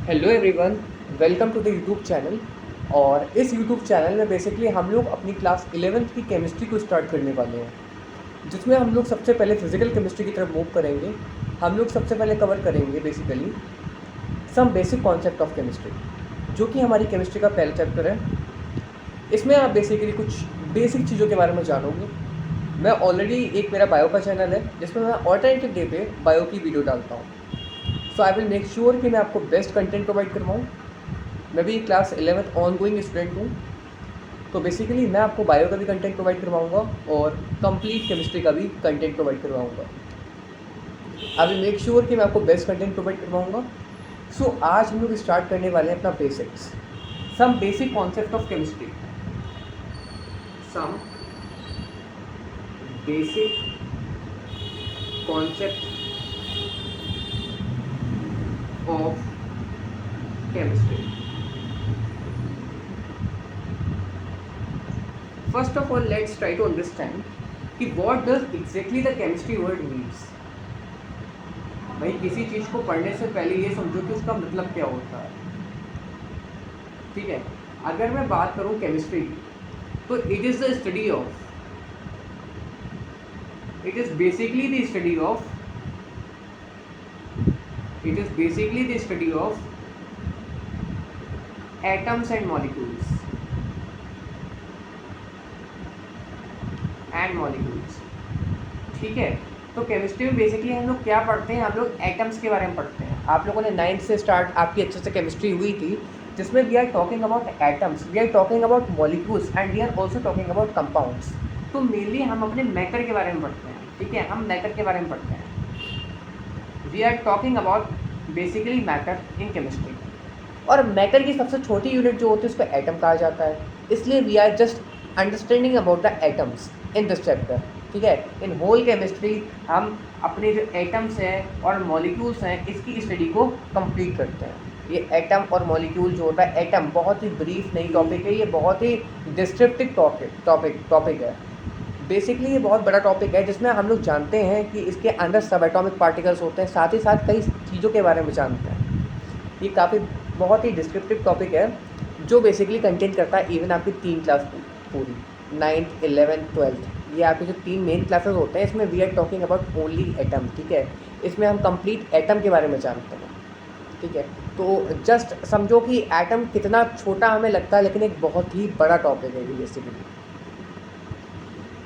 Hello everyone, welcome to the YouTube channel. और इस YouTube channel में बेसिकली हम लोग अपनी क्लास 11th की केमिस्ट्री को स्टार्ट करने वाले हैं, जिसमें हम लोग सबसे पहले फिजिकल केमिस्ट्री की तरफ मूव करेंगे। हम लोग सबसे पहले कवर करेंगे basically some basic concept of chemistry, जो कि हमारी केमिस्ट्री का पहला चैप्टर है। इसमें आप बेसिकली कुछ बेसिक चीज़ों के बारे में जानोगे। मैं ऑलरेडी एक मेरा बायो का चैनल है जिसमें मैं ऑल्टरनेटिव डे पे बायो की वीडियो डालता हूँ। सो आई विल मेक श्योर कि मैं आपको बेस्ट कंटेंट प्रोवाइड करवाऊँ। मैं भी class 11th on going student हूँ, तो बेसिकली मैं आपको बायो का भी कंटेंट प्रोवाइड करवाऊँगा और कंप्लीट केमिस्ट्री का भी कंटेंट प्रोवाइड करवाऊँगा। आई विल मेक श्योर कि मैं आपको बेस्ट कंटेंट प्रोवाइड करवाऊँगा। सो आज हम लोग स्टार्ट करने वाले हैं अपना basics, some basic concept of chemistry, some basic concept of chemistry. First of all, let's try to understand कि what does exactly the chemistry word means। भाई किसी चीज़ को पढ़ने से पहले ये समझो कि उसका मतलब क्या होता है। ठीक है, अगर मैं बात करूँ केमिस्ट्री की, तो it is the study of, it is basically the study of, it is basically the study of atoms and molecules ठीक है। तो केमिस्ट्री में बेसिकली हम लोग क्या पढ़ते हैं, हम लोग एटम्स के बारे में पढ़ते हैं। आप लोगों ने 9th से स्टार्ट आपकी अच्छे से केमिस्ट्री हुई थी, जिसमें we are talking about atoms, we are talking about molecules and we are also talking about compounds. तो मेनली हम अपने मैटर के बारे में पढ़ते हैं। ठीक है, हम मैटर के बारे में पढ़ते हैं। We are talking about basically matter in chemistry. और मैटर की सबसे छोटी यूनिट जो होती है उसको एटम कहा जाता है। इसलिए we are just understanding about the atoms in this chapter. ठीक है, इन होल केमिस्ट्री हम अपने जो एटम्स हैं और मॉलिक्यूल्स हैं इसकी स्टडी को कंप्लीट करते हैं। ये एटम और मॉलिक्यूल जो होता है, एटम बहुत ही ब्रीफ नई टॉपिक है, ये बहुत ही डिस्क्रिप्टिव टॉपिक है। बेसिकली ये बहुत बड़ा टॉपिक है जिसमें हम लोग जानते हैं कि इसके अंदर सब एटॉमिक पार्टिकल्स होते हैं, साथ ही साथ कई चीज़ों के बारे में जानते हैं। ये काफ़ी बहुत ही डिस्क्रिप्टिव टॉपिक है जो बेसिकली कंटेंट करता है इवन आपकी 3 क्लास पूरी, 9th 11th 12th, ये आपके जो 3 मेन क्लासेस होते हैं। इसमें we are talking about only atom. ठीक है, इसमें हम कंप्लीट एटम के बारे में जानते हैं। ठीक है, तो जस्ट समझो कि एटम कितना छोटा हमें लगता है, लेकिन एक बहुत ही बड़ा टॉपिक है ये बेसिकली।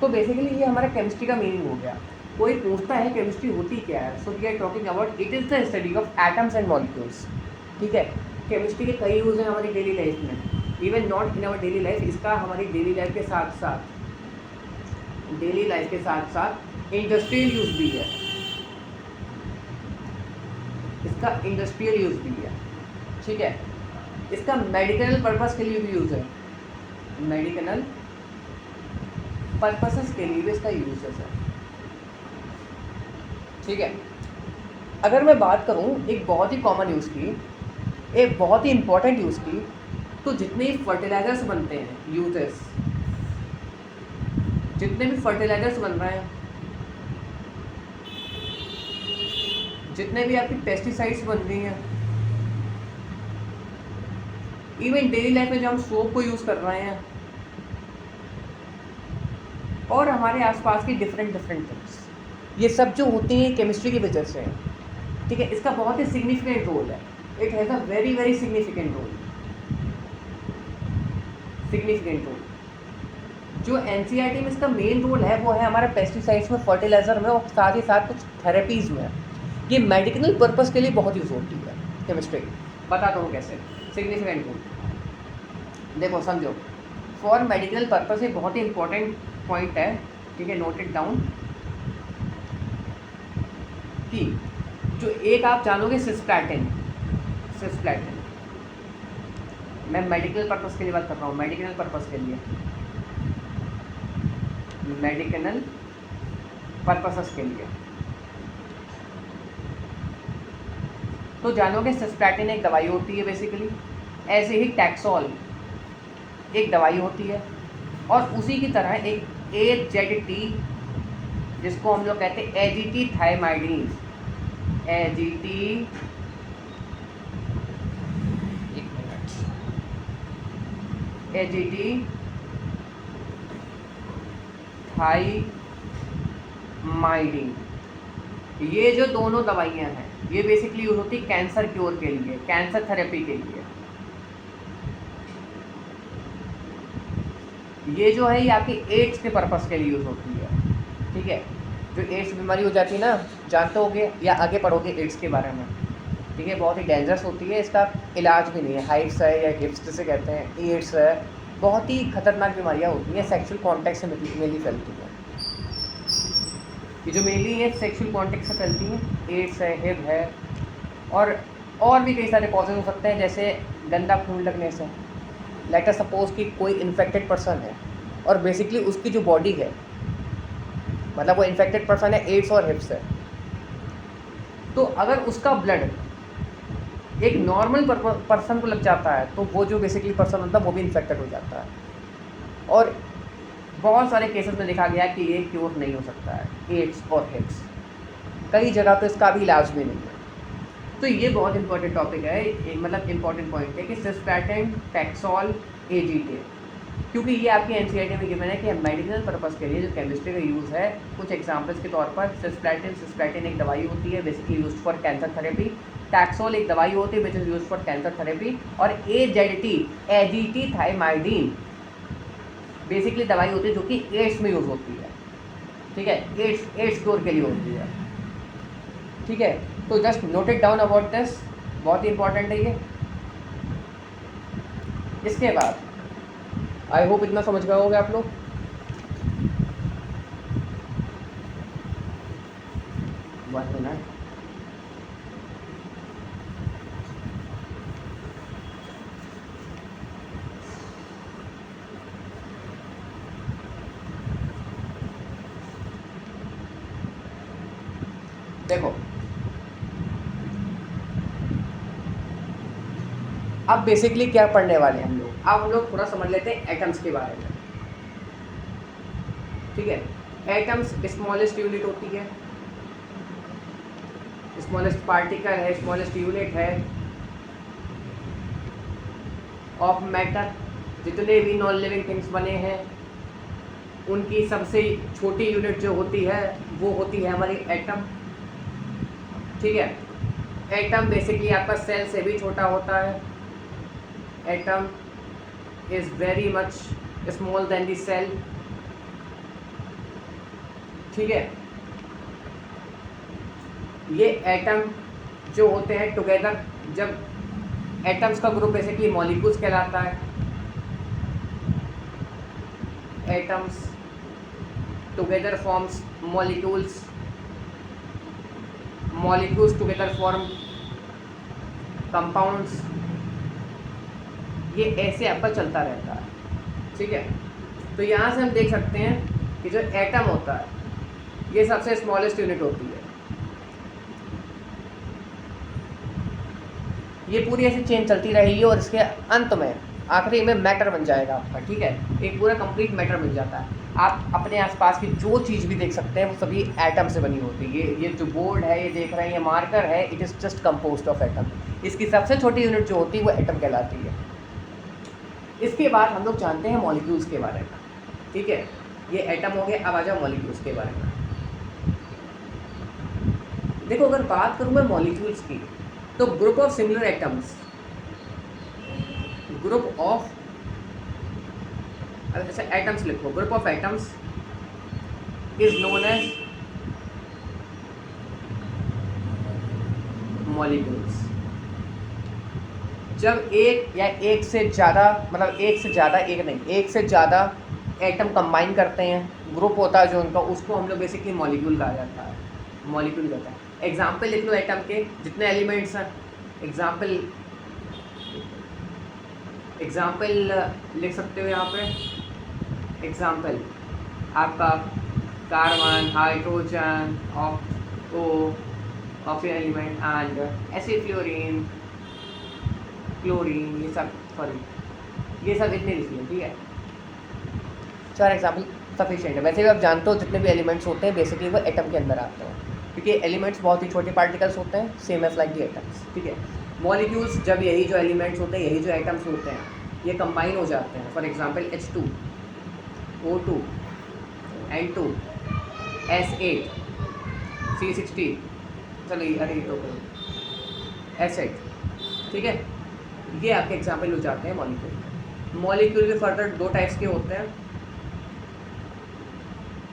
तो बेसिकली ये हमारा केमिस्ट्री का मीनिंग हो गया। कोई पूछता है केमिस्ट्री होती क्या है, so we are talking about it is the study of atoms and molecules. ठीक है, केमिस्ट्री के कई यूज़ हैं हमारी डेली लाइफ में, even not in our daily life, इसका हमारी डेली लाइफ के साथ साथ इंडस्ट्रियल यूज़ भी है, इसका इंडस्ट्रियल यूज़ भी है। ठीक है, इसका मेडिकल पर्पस के लिए भी यूज़ है, मेडिकल पर्पसेस के लिए भी इसका यूज़ है। ठीक है, अगर मैं बात करूं एक बहुत ही कॉमन यूज़ की, एक बहुत ही इंपॉर्टेंट यूज़ की, तो जितने भी फर्टिलाइजर्स बनते हैं, यूजेस, जितने भी फर्टिलाइजर्स बन रहे हैं, जितने भी आपकी पेस्टिसाइड्स बन रही हैं, इवन डेली लाइफ में जो हम सोप को यूज़ कर रहे हैं, और हमारे आसपास की डिफरेंट थिंग्स, ये सब जो होती हैं केमिस्ट्री की वजह से। ठीक है, इसका बहुत ही सिग्निफिकेंट रोल है। It has a very very significant role. जो एनसीईआरटी में इसका मेन रोल है वो है हमारा पेस्टिसाइड्स में, फर्टिलाइजर में, और साथ ही साथ कुछ थेरेपीज़ में। ये मेडिकल पर्पस के लिए बहुत यूज़ होती है केमिस्ट्री। बताता हूँ कैसे। सिग्निफिकेंट रोल देखो, समझो, फॉर मेडिकल पर्पस ये बहुत ही इंपॉर्टेंट पॉइंट है। ठीक है, नोट इट डाउन कि जो एक आप जानोगे सिस्प्लैटिन, मैं मेडिकल पर्पस के लिए बात कर रहा हूँ, मेडिकल पर्पस के लिए, मेडिकल पर्पसेस के लिए। तो जानोगे सिस्प्लैटिन एक दवाई होती है बेसिकली, ऐसे ही टैक्सोल एक दवाई होती है, और उसी की तरह एक AZT, जिसको हम लोग कहते हैं एजीटी थायमाइडिन, एजीटी एजिटीथाइमाइडिन, ये जो दोनों दवाइयाँ हैं ये बेसिकली यूज होती है कैंसर क्योर के लिए, कैंसर थेरेपी के लिए। ये जो है ये आपकी एड्स के पर्पस के लिए यूज़ होती है, ठीक है। जो एड्स बीमारी हो जाती है ना, जानते होगे या आगे पढ़ोगे एड्स के बारे में, ठीक है, बहुत ही डेंजरस होती है, इसका इलाज भी नहीं है। हाइव्स है या हिप्स जिसे कहते हैं, एड्स है, बहुत ही खतरनाक बीमारियाँ होती हैं, सेक्सुअल कॉन्टैक्ट से मेनली फैलती हैं। ये जो मेनली है सेक्सुअल कॉन्टैक्ट से फैलती हैं, एड्स है, हिप है, और भी कई सारे कॉजेज हो सकते हैं, जैसे गंदा खून लगने से। लेट अस सपोज कि कोई इन्फेक्टेड पर्सन है और बेसिकली उसकी जो बॉडी है, मतलब वो इन्फेक्टेड पर्सन है, एड्स और हिप्स है, तो अगर उसका ब्लड एक नॉर्मल पर्सन को लग जाता है तो वो जो बेसिकली पर्सन होता है वो भी इन्फेक्टेड हो जाता है। और बहुत सारे केसेस में देखा गया कि ये क्योर नहीं हो सकता है, एड्स और हिप्स, कई जगह तो इसका भी इलाज भी नहीं है। तो ये बहुत इंपॉर्टेंट टॉपिक है, मतलब इंपॉर्टेंट पॉइंट है कि सिस्प्लैटिन, टैक्सोल, एजीटी, क्योंकि ये आपकी एनसीईआरटी में गिवन है कि मेडिसिनल पर्पस के लिए जो केमिस्ट्री का यूज़ है, कुछ एग्जांपल्स के तौर पर सिस्प्लैटिन एक दवाई होती है basically used for cancer therapy, taxol एक दवाई होती है which is used for cancer therapy, और एजीटीथाइमाइडिन बेसिकली दवाई होती है जो कि एड्स में यूज़ होती है, ठीक है, एड्स क्योर के लिए होती है, ठीक है। तो just note it down about this, बहुत ही इंपॉर्टेंट है ये। इसके बाद आई होप इतना समझ गए होगे आप लोग। वन मिनट, देखो अब बेसिकली क्या पढ़ने वाले हैं हम लोग, अब हम लोग थोड़ा समझ लेते हैं एटम्स के बारे में, ठीक है। एटम्स स्मॉलेस्ट यूनिट होती है, स्मॉलेस्ट पार्टिकल है, स्मॉलेस्ट यूनिट है ऑफ मैटर। जितने भी नॉन लिविंग थिंग्स बने हैं उनकी सबसे छोटी यूनिट जो होती है वो होती है हमारी एटम, ठीक है। एटम बेसिकली आपका सेल से भी छोटा होता है, atom is very much small than the cell, ठीक है। ये एटम जो होते हैं टुगेदर, जब एटम्स का ग्रुप बेसिकली मॉलिक्यूल्स कहलाता है, atoms together forms molecules, molecules together form compounds, ये ऐसे आपका चलता रहता है, ठीक है। तो यहाँ से हम देख सकते हैं कि जो एटम होता है ये सबसे स्मॉलेस्ट यूनिट होती है, ये पूरी ऐसी चेन चलती रहेगी और इसके अंत में आखिरी में मैटर बन जाएगा आपका, ठीक है, एक पूरा कंप्लीट मैटर बन जाता है। आप अपने आसपास की जो चीज़ भी देख सकते हैं वो सभी एटम से बनी होती है। ये जो बोर्ड है, ये देख रहे हैं, ये मार्कर है, it is just composed of atom. इसकी सबसे छोटी यूनिट जो होती है वो एटम कहलाती है। इसके बाद हम लोग जानते हैं मॉलिक्यूल्स के बारे में, ठीक है, ये एटम हो गया। अब आ जाओ मॉलिक्यूल्स के बारे में। देखो अगर बात करूँ मैं मॉलिक्यूल्स की, तो group of similar atoms, group of, अच्छा एटम्स लिखो, group of atoms is known as molecules. जब एक या एक से ज़्यादा, मतलब एक से ज़्यादा, एक नहीं, एक से ज़्यादा एटम कंबाइन करते हैं, ग्रुप होता है जो उनका, उसको हम लोग बेसिकली मॉलिक्यूल कहा जाता है, मॉलिक्यूल कहता है। एग्जाम्पल लिख लो एटम के जितने एलिमेंट्स हैं, एग्जाम्पल लिख सकते हो यहाँ पे। एग्जाम्पल आपका carbon, hydrogen, oxygen element and acid, fluorine, chlorine, ये सब, सॉरी ये सब इतने लिख लिए, ठीक है। 4 एग्जाम्पल सफिशिएंट है। वैसे भी आप जानते हो जितने भी एलिमेंट्स होते हैं बेसिकली वो एटम के अंदर आते हैं, क्योंकि एलिमेंट्स बहुत ही छोटे पार्टिकल्स होते हैं, same as like the atoms, ठीक है। मॉलिक्यूल्स जब यही जो एलिमेंट्स होते हैं, यही जो एटम्स होते हैं, ये कंबाइन हो जाते हैं। For example H2 O2 N2 S8 C16, चलिए अरे ये तो S8, ठीक है। ये आपके एग्जाम्पल हो जाते हैं मॉलिक्यूल। मॉलिक्यूल भी फर्दर दो टाइप्स के होते हैं।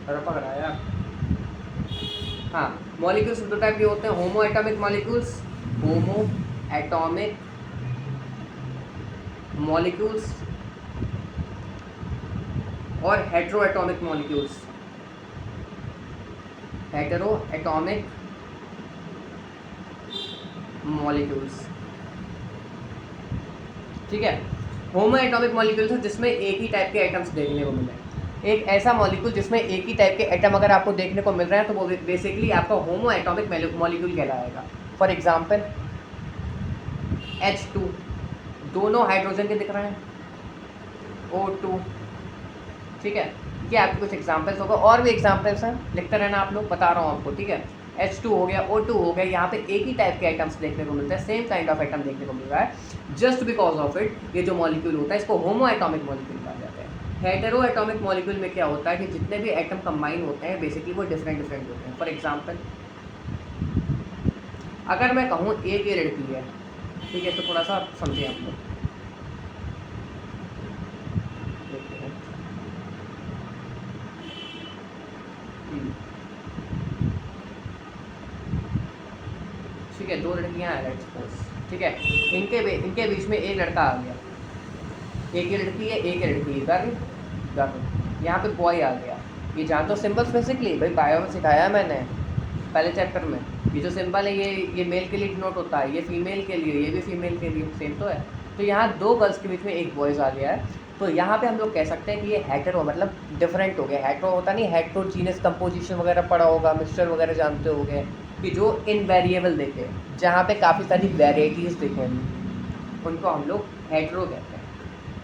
अरे पकड़ा यार, हाँ, मॉलिक्यूल्स दो टाइप के होते हैं, homo atomic molecules, homo atomic molecules और hetero atomic molecules, hetero atomic molecules, ठीक है। होमो एटॉमिक मॉलिक्यूल्स है जिसमें एक ही टाइप के एटम्स देखने को मिले। एक ऐसा मॉलिक्यूल जिसमें एक ही टाइप के एटम अगर आपको देखने को मिल रहे हैं तो वो बेसिकली आपका होमो एटॉमिक मॉलिक्यूल कहलाएगा। फॉर एग्जांपल H2, दोनों हाइड्रोजन के दिख रहे हैं, O2, ठीक है। ये आपके कुछ एग्जांपल्स होगा, और भी एग्जांपल्स हैं, लिखते रहना आप लोग, बता रहा हूँ आपको, ठीक है। H2 हो गया, O2 हो गया, यहाँ पे एक ही टाइप के आइटम्स देखने को मिलते हैं, सेम काइंड ऑफ आइटम देखने को मिल रहा है। जस्ट बिकॉज ऑफ इट ये जो मॉलिक्यूल होता है इसको होमो एटॉमिक मॉलिक्यूल कहा जाता है। हेटेरो एटॉमिक मॉलिक्यूल में क्या होता है कि जितने भी एटम कंबाइन होते हैं बेसिकली वो डिफरेंट डिफरेंट होते हैं। फॉर एग्जाम्पल अगर मैं कहूँ एक ये लड़की है, ठीक है, तो थोड़ा सा समझें आप लोग। ठीक है, दो लड़कियां हैं लेट्स सपोज, ठीक है। इनके बीच में एक लड़का आ गया, एक ही लड़की है, एक ही लड़की है, गर्ल, यहाँ पे बॉय आ गया। ये जान तो सिंबल्स बेसिकली भाई बायो में सिखाया मैंने पहले चैप्टर में। ये जो सिंबल है ये मेल के लिए डिनोट होता है, ये फीमेल के लिए, ये भी फीमेल के लिए सेम तो है। तो यहाँ दो गर्ल्स के बीच में एक बॉयज़ आ गया है, तो यहाँ पे हम लोग कह सकते हैं कि ये हेटेरो मतलब डिफरेंट हो गया। हेटेरो होता नहीं, हेटेरोजीनियस कंपोजिशन वगैरह पढ़ा होगा, मिक्सचर वगैरह जानते होंगे कि जो इनवेरिएबल दिखे, जहाँ पे काफ़ी सारी वेराइटीज़ दिखें, उनको हम लोग हेटेरो कहते हैं।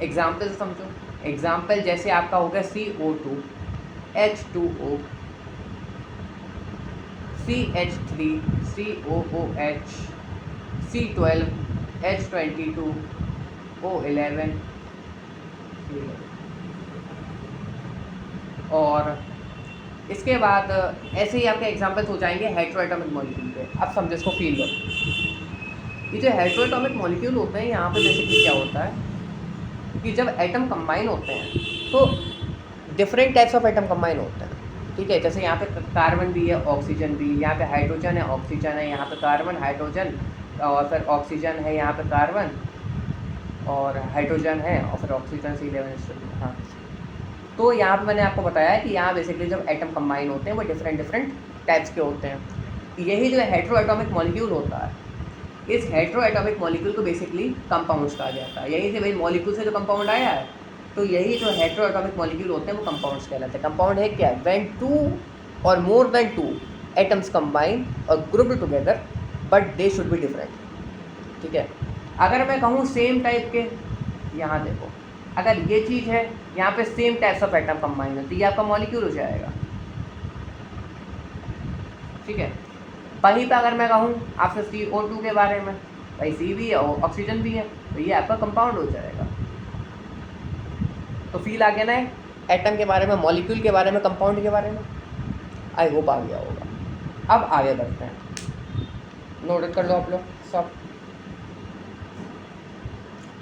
एग्जाम्पल समझो, एग्जाम्पल जैसे आपका हो गया CO2 H2O, CH3 COOH, C12 H22 O11, और इसके बाद ऐसे ही आपके एग्जाम्पल्स हो जाएंगे हेटेरोएटॉमिक मॉलिक्यूल के। अब समझो इसको फील करो। ये जो हेटेरोएटॉमिक मॉलिक्यूल होते हैं यहाँ पे बेसिकली क्या होता है कि जब एटम कंबाइन होते हैं तो different types of atom combine होते हैं, ठीक है। जैसे यहाँ पे कार्बन भी है, ऑक्सीजन भी, यहाँ पे हाइड्रोजन है, ऑक्सीजन है, यहाँ पे कार्बन हाइड्रोजन और फिर ऑक्सीजन है, यहाँ पे कार्बन और हाइड्रोजन है और फिर ऑक्सीजन C11H12। हाँ, तो यहाँ पे मैंने आपको बताया है कि यहाँ बेसिकली जब एटम कंबाइन होते हैं वो डिफरेंट डिफरेंट टाइप्स के होते हैं। यही जो हेटेरोएटॉमिक मॉलिक्यूल होता है, इस हेटेरोएटॉमिक मॉलिक्यूल को बेसिकली कंपाउंड्स कहा जाता है। यहीं से भाई मॉलिक्यूल से जो कंपाउंड आया है, तो यही जो हेटेरोएटॉमिक मॉलिक्यूल होते हैं वो कंपाउंड्स कहलाते हैं। कंपाउंड है क्या? व्हेन 2 और मोर देन 2 एटम्स कंबाइन और grouped together but they should be different, ठीक है। अगर मैं कहूँ सेम टाइप के, यहाँ देखो, अगर ये चीज़ है, यहाँ पे same types of atom combine है, तो ये आपका मॉलिक्यूल हो जाएगा, ठीक है। वहीं पे अगर मैं कहूँ आपसे CO2 के बारे में, भाई C भी है और ऑक्सीजन भी है, तो ये आपका कंपाउंड हो जाएगा। तो फील आ गया ना एटम के बारे में, मॉलिक्यूल के बारे में, कंपाउंड के बारे में। आई होप आ गया होगा। अब आगे बढ़ते हैं, नोट कर लो आप लोग सब।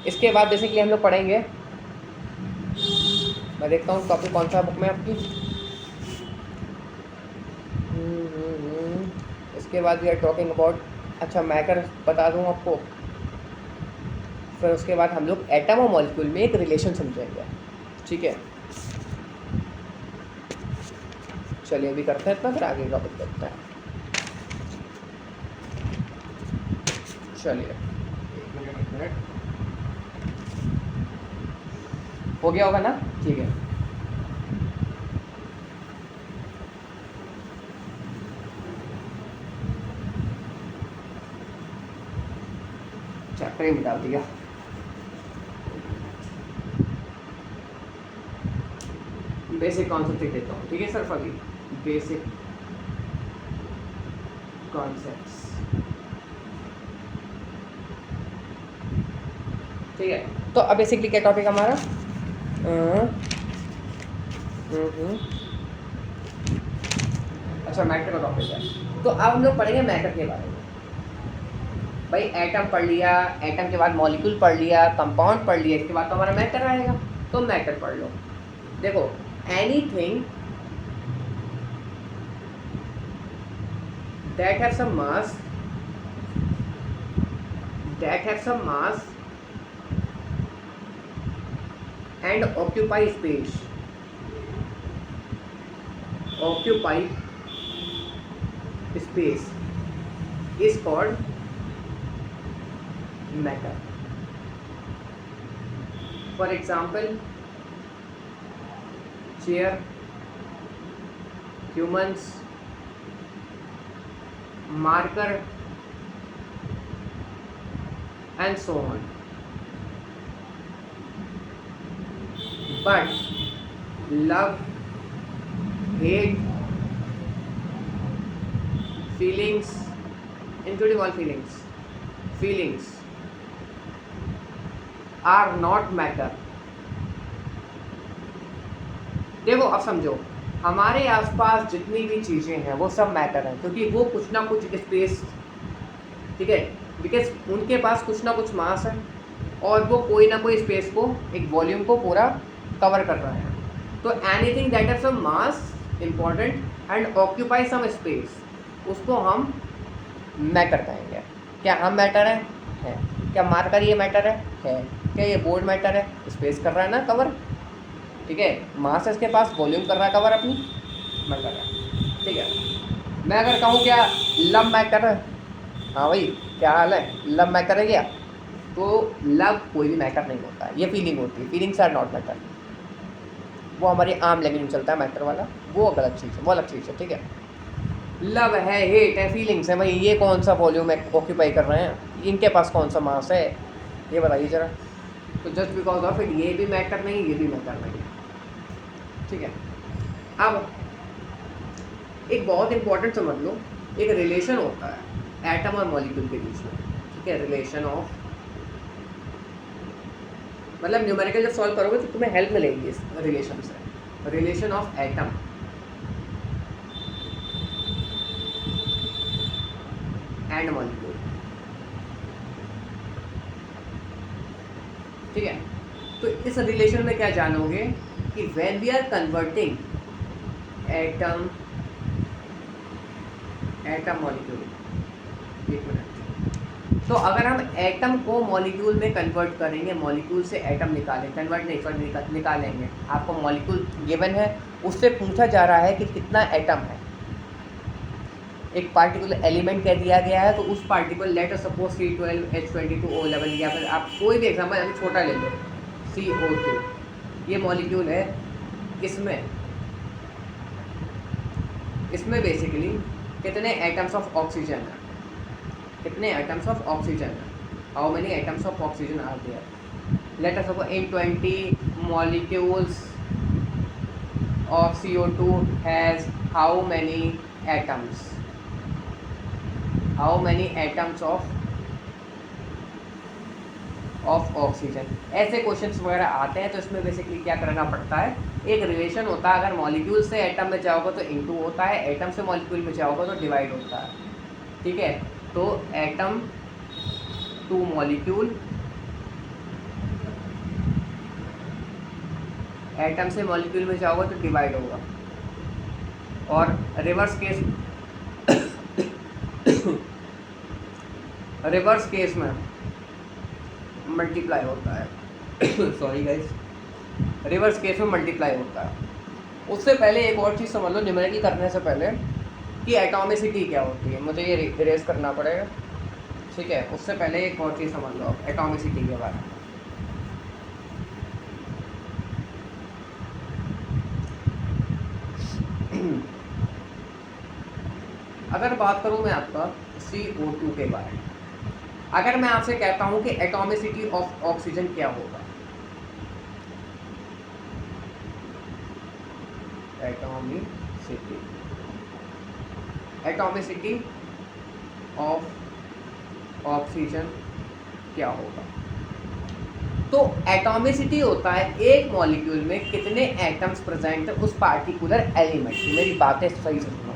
इसके बाद बेसिकली हम लोग पढ़ेंगे, मैं देखता हूँ टॉपिक कौन सा बुक में आपकी। इसके बाद वी आर टॉकिंग अबाउट, अच्छा मैं कर बता दूँ आपको, फिर उसके बाद हम लोग एटम और मॉलिक्यूल में एक रिलेशन समझेंगे, ठीक है। चलिए अभी करते हैं इतना, फिर आगे टॉपिक करते हैं। चलिए एक मिनट हो गया होगा ना, ठीक है। चैप्टर ही मिटा दिया। बेसिक कॉन्सेप्ट लिख देता हूँ, ठीक है सर। अभी बेसिक कॉन्सेप्ट्स, ठीक है। तो अब बेसिकली क्या टॉपिक हमारा, अच्छा मैटर का टॉपिक है। तो अब हम लोग पढ़ेंगे मैटर के बारे में। भाई एटम पढ़ लिया, एटम के बाद मॉलिक्यूल पढ़ लिया, कंपाउंड पढ़ लिया, इसके बाद तो हमारा मैटर आएगा। तो मैटर पढ़ लो। देखो, anything that have some mass, and occupy space, is called matter. For example, chair, humans, marker, and so on. But love, hate, feelings, including all feelings are not matter. देखो अब समझो, हमारे आसपास जितनी भी चीज़ें हैं वो सब मैटर हैं, क्योंकि वो कुछ ना कुछ स्पेस, ठीक है, बिकॉज उनके पास कुछ ना कुछ मास है और वो कोई ना कोई स्पेस को, एक वॉल्यूम को पूरा कवर कर रहा है। तो anything that have some mass important and occupy some space, उसको हम मैटर कहेंगे। क्या हम मैटर है? क्या मार्कर ये मैटर है? क्या ये बोर्ड मैटर है? स्पेस कर रहा है ना कवर, ठीक है, मास है इसके पास, वॉल्यूम कर रहा है कवर अपनी, मैटर है, ठीक है। मैं अगर कहूँ क्या लव मैटर है, हाँ भाई क्या हाल है, लव मैटर है क्या? तो लव कोई भी मैटर नहीं होता है, ये फीलिंग होती है, फीलिंग्स आर नॉट मैटर। वो हमारी आम लैंग्वेज में चलता है मैटर वाला, वो गलत चीज़ है, वो अलग चीज़ है, ठीक है। लव है, हेट है, फीलिंग्स है, भाई ये कौन सा वॉल्यूम ऑक्यूपाई कर रहे हैं, इनके पास कौन सा मास है, ये बताइए ज़रा। तो जस्ट बिकॉज ऑफ इट ये भी मैटर नहीं, ये भी मैटर नहीं, ठीक है। अब एक बहुत इंपॉर्टेंट समझ लो, एक रिलेशन होता है एटम और मॉलिक्यूल के बीच में, ठीक है, रिलेशन ऑफ, मतलब न्यूमेरिकल जब सॉल्व करोगे तो तुम्हें हेल्प मिलेगी इस रिलेशन से, relation of atom and molecule, ठीक है। तो इस रिलेशन में क्या जानोगे कि when we are converting atom molecule, एक मिनट, तो अगर हम एटम को मॉलिक्यूल में कन्वर्ट करेंगे, मॉलिक्यूल से एटम निकालें, कन्वर्ट नहीं सॉरी निकालेंगे, आपको मॉलिक्यूल गिवन है, उससे पूछा जा रहा है कि कितना एटम है, एक पार्टिकुलर एलिमेंट कह दिया गया है, तो उस particular letter suppose C12 H22 O11, या फिर आप कोई भी एग्जाम्पल छोटा ले लो CO2, ये मॉलिक्यूल है, इसमें बेसिकली कितने एटम्स ऑफ ऑक्सीजन है, कितने एटम्स ऑफ ऑक्सीजन है, how many atoms of oxygen are there, let us suppose in 20 molecules of CO2 has how many atoms, how many atoms of oxygen. ऐसे questions वगैरह आते हैं, तो इसमें बेसिकली क्या करना पड़ता है, एक रिलेशन होता है, अगर मॉलिक्यूल से एटम में जाओगे तो इनटू होता है, एटम से मॉलिक्यूल में जाओगे तो डिवाइड होता है, ठीक है। तो एटम टू मॉलिक्यूल, एटम से मॉलिक्यूल में जाओगे तो डिवाइड होगा, और रिवर्स केस में मल्टीप्लाई होता है सॉरी गाइस, रिवर्स केस में मल्टीप्लाई होता है। उससे पहले एक और चीज़ समझ लो न्यूमेरिकल करने से पहले, कि एटॉमिसिटी क्या होती है, मुझे ये इरेज करना पड़ेगा, ठीक है। उससे पहले एक और चीज़ समझ लो एटॉमिसिटी के बारे में। अगर बात करूँ मैं आपका CO2 के बारे में, अगर मैं आपसे कहता हूँ कि एटॉमिसिटी ऑफ ऑक्सीजन क्या होगा, एटॉमिसिटी ऑफ ऑक्सीजन क्या होगा, तो एटॉमिसिटी होता है एक मॉलिक्यूल में कितने एटम्स प्रेजेंट है उस पार्टिकुलर एलिमेंट की। मेरी बातें सही से सुनो।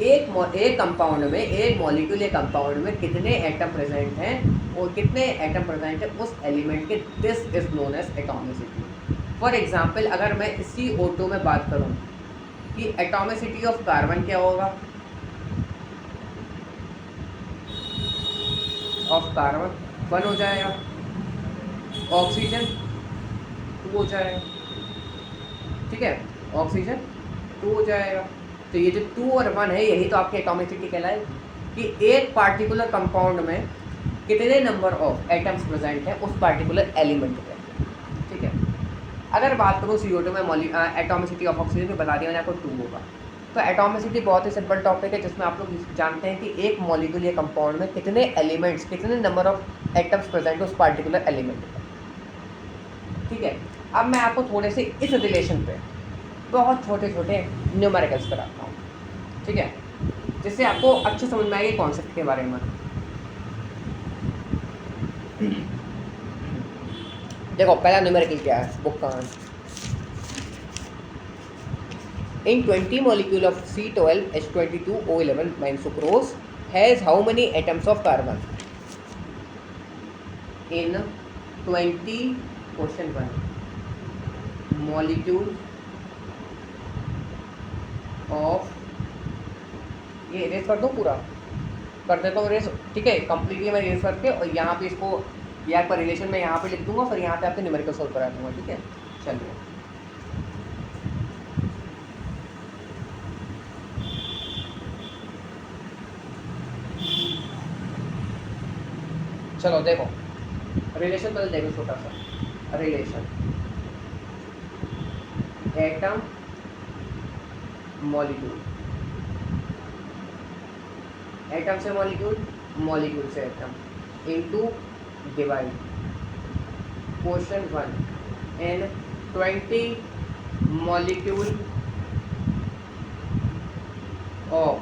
एक कंपाउंड में, एक मॉलिक्यूल या कंपाउंड में कितने एटम प्रेजेंट हैं और कितने एटम प्रेजेंट है उस एलिमेंट के, this is known as atomicity. For example अगर मैं CO2 में बात करूं कि एटॉमिसिटी ऑफ कार्बन क्या होगा, ऑफ कार्बन 1 हो जाएगा, ऑक्सीजन 2 हो जाएगा, ठीक है, ऑक्सीजन 2 हो जाएगा। तो ये जो 2 और 1 है यही तो आपकी एटॉमिसिटी कहलाएगी कि एक पार्टिकुलर कंपाउंड में कितने नंबर ऑफ एटम्स प्रेजेंट हैं उस पार्टिकुलर एलिमेंट पे, ठीक है। अगर बात करूँ CO2 में एटॉमिसिटी ऑफ ऑक्सीजन तो बता दिया मैंने आपको 2 होगा। तो एटॉमिसिटी बहुत ही सिंपल टॉपिक है जिसमें आप लोग जानते हैं कि एक मॉलिक्यूल या कंपाउंड में कितने एलिमेंट्स, कितने नंबर ऑफ एटम्स प्रेजेंट है उस पार्टिकुलर एलिमेंट पे, ठीक है। अब मैं आपको थोड़े से इस रिलेशन पे बहुत छोटे छोटे न्यूमेरिकल्स कराता हूँ, ठीक है, जिससे आपको अच्छे समझ में आएगी कॉन्सेप्ट के बारे में। देखो पहला न्यूमेरिकल क्या है, बुक का इन 20 molecule of C12H22O11 minus sucrose has how many atoms of carbon? In 20 question 1 molecule of, ये इरेज कर दो, पूरा कर देता हूँ इरेज, ठीक है, कंप्लीटली मैं इरेज करके और यहाँ पे इसको यार पर रिलेशन में यहाँ पे लिख दूंगा, फिर यहाँ पे आपके न्यूमेरिकल सॉल्व करा दूंगा, ठीक है। चलिए चलो देखो रिलेशन पहले देखो, छोटा सा रिलेशन एटम मॉलिक्यूल, एटम से मॉलिक्यूल, मॉलिक्यूल से atom into divide question 1 in 20 molecule of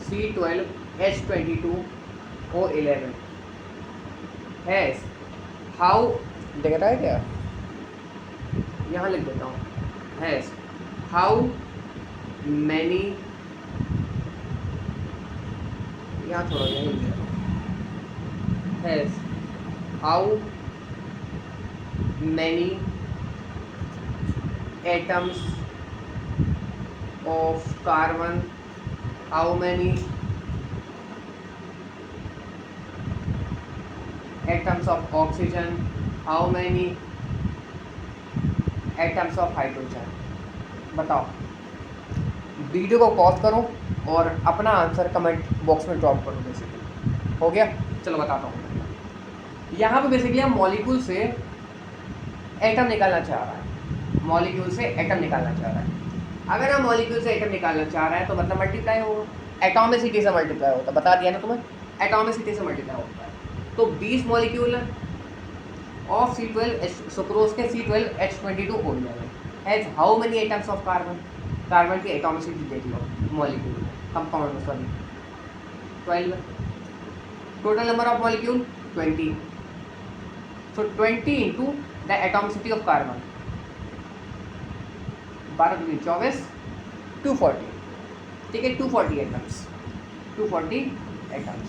C12H22O11 has how, देख रहा है क्या, यहाँ लिख देता हूँ, हैज हाउ मैनी, यहाँ छोड़ो, यहीं लिख देता हूँ, has how many atoms of carbon, how many atoms of oxygen, how many atoms of hydrogen। बताओ, वीडियो को पॉज करो और अपना आंसर कमेंट बॉक्स में ड्रॉप करो। बेसिकली हो गया, चलो बताता हूँ। यहाँ पे बेसिकली हम मॉलिक्यूल से एटम निकालना चाह रहा है, मॉलिक्यूल से एटम निकालना चाह रहा है। अगर हम मॉलिक्यूल से एटम निकालना चाह रहे हैं तो मतलब मल्टीप्लाई होगा, एटॉमिसिटी से मल्टीप्लाई होता है, बता दिया ना तुम्हें, एटॉमिसिटी से मल्टीप्लाई होता है। तो 20 मॉलिक्यूल ऑफ C12 सुक्रोज के C12H22O11 has how many atoms of carbon, carbon की एटॉमिसिटी देख लो, मॉलिक्यूल कंपाउंड में, sorry 12, total number of molecule 20, so 20 into the atomicity of carbon, 12 दूनी 24, 240, ठीक है, 240 atoms, 240 atoms.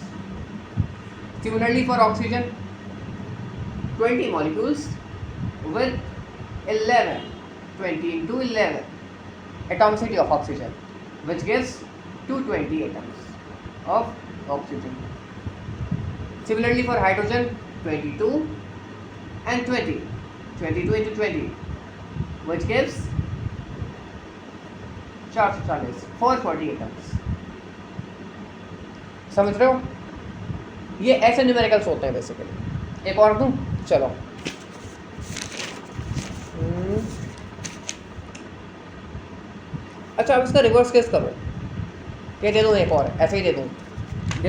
Similarly for oxygen, 20 molecules with 11, 20 into 11 atomicity of oxygen, which gives 220 atoms of oxygen. Similarly for hydrogen, 22 and 20, 22 into 20, which gives 440, 440 atoms। समझ रहे हो, ये ऐसे numericals होते हैं बेसिकली। एक और दूँ, चलो अच्छा अब इसका रिवर्स केस करो, ये दे दूँ एक और, ऐसे ही दे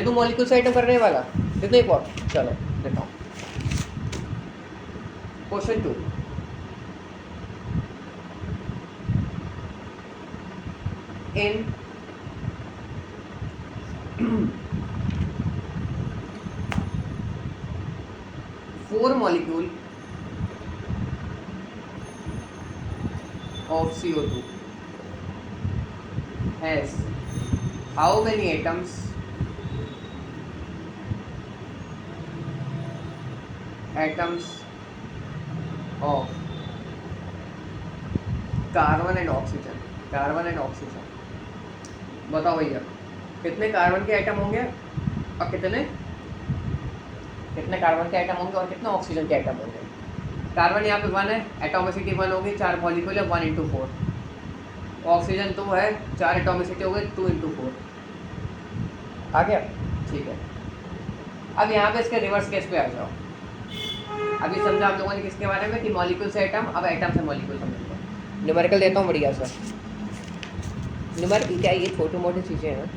दूँ मॉलिक्यूल से आइटम करने वाला, दे दूँ एक और, चलो देता हूँ। Question 2 in 5 4 molecule of CO2 has how many atoms of carbon and oxygen? बताओ भैया, कितने कार्बन के एटम होंगे और कितने कार्बन के एटम होंगे और कितने ऑक्सीजन के एटम होंगे? कार्बन यहाँ पे 1 है, एटोमिसिटी 1 होगी, 4 मॉलिक्यूल है, 1 इंटू 4। ऑक्सीजन 2 है, 4 एटोमिसिटी हो गई, 2 इंटू 4। आ गया? ठीक है। अब यहाँ पे इसके रिवर्स केस पे आ जाओ। अभी समझा आप लोगों ने किसके बारे में कि मॉलिक्यूल से एटम, अब एटम से मॉलिक्यूल समझ लो। न्यूमेरिकल देता हूँ बढ़िया सा। न्यूमेरिकल क्या, ये छोटी मोटी चीज़ें हैं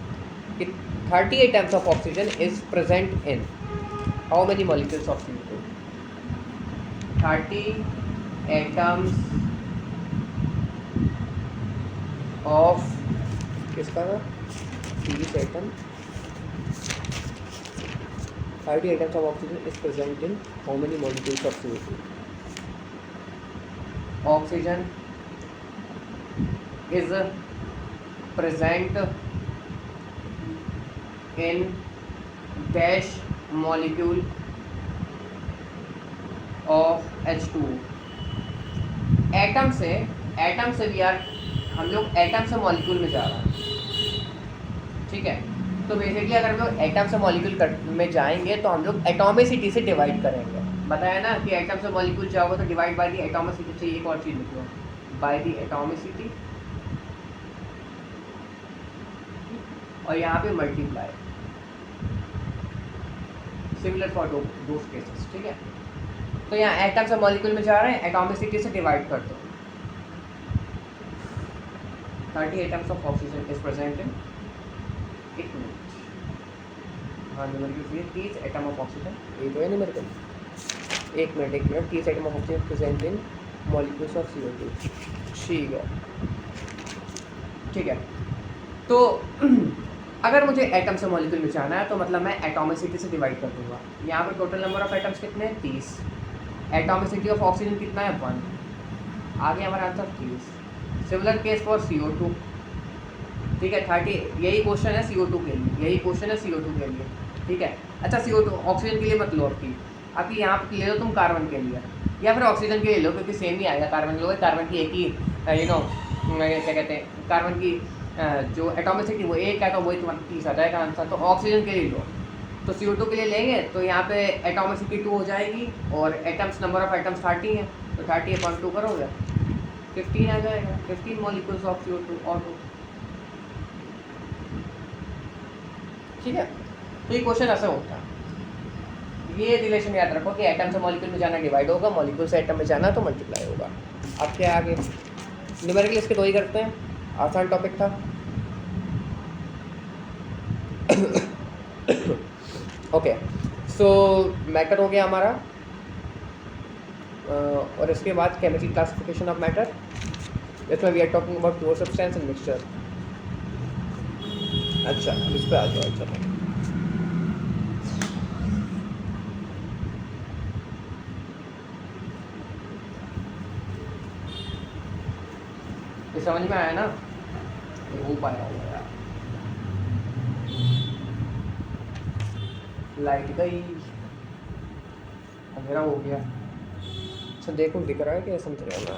कि 30 atoms of oxygen is present in how many molecules of CO2? 30 atoms of किसका था? 30 atom 30 atoms of oxygen is present in how many molecules of CO2? Oxygen is present in dash molecule of H2O. Atom से भी यार हम लोग atom से molecule में जा रहे हैं, ठीक है। तो बेसिकली अगर हम लोग एटम से मॉलिक्यूल में जाएंगे तो हम लोग एटॉमिसिटी से डिवाइड करेंगे। बताया ना कि एटम से मॉलिक्यूल जाओगे तो डिवाइड बाय द एटॉमिसिटी से। एक और चीज़ लिख लो, बाय द एटॉमिसिटी, और यहाँ पे multiply, similar for those cases, ठीक है। तो यहाँ एटम से मॉलिक्यूल में जा रहे हैं, एटॉमिसिटी से डिवाइड कर दो। 30 atoms of oxygen is present in, एक मिनट, हाँ न्यूमेरिकल 30 एटम ऑफ ऑक्सीजन, ये तो है न्यूमेरिकल। एक minute 30 atom of oxygen present in molecules of CO2, ठीक है। तो अगर मुझे एटम से मॉलिक्यूल में जाना है तो मतलब मैं एटॉमिसिटी से डिवाइड कर दूंगा। यहाँ पर टोटल नंबर ऑफ एटम्स कितने हैं? 30। एटॉमिसिटी ऑफ ऑक्सीजन कितना है? 1। आगे हमारा answer 30। Similar case for CO2, ठीक है। 30, यही क्वेश्चन है CO2 के लिए, ठीक है। अच्छा CO2 ऑक्सीजन के लिए मत लो आपकी यहाँ पे ले लो तुम कार्बन के लिए, या फिर ऑक्सीजन के लिए लो, क्योंकि सेम ही आएगा। कार्बन लोगे, कार्बन की एक ही क्या कहते हैं, कार्बन की जो एटॉमिसिटी वो एक है, तो वही तुम्हारा 30 आ जाएगा आंसर। तो ऑक्सीजन के लिए लो, तो CO2 के लिए लेंगे तो यहाँ पे एटॉमिसिटी 2 हो जाएगी और एटम्स, नंबर ऑफ एटम्स 30 है, तो 30/2 करोगे 15 आ जाएगा। 15 मॉलिक्यूल्स ऑफ CO2 और, ठीक है। तो ये क्वेश्चन ऐसा होता है। ये रिलेशन याद रखो कि एटम से मॉलिक्यूल में जाना डिवाइड होगा, मॉलिक्यूल से एटम में जाना तो मल्टीप्लाई होगा। अब क्या आगे? न्यूमेरिकल इसके 2 ही करते हैं, आसान टॉपिक था। ओके, सो मैटर हो गया हमारा, और इसके बाद केमिकल क्लासिफिकेशन ऑफ मैटर। इसमें we are talking about pure substance and mixture. अच्छा, इस पर आ जाओ। चलो, ये समझ में आया ना? ये हो पाया होगा यार। लाइट गई, अंधेरा हो गया। अच्छा देखो, दिख रहा है क्या? समझ रहा है ना?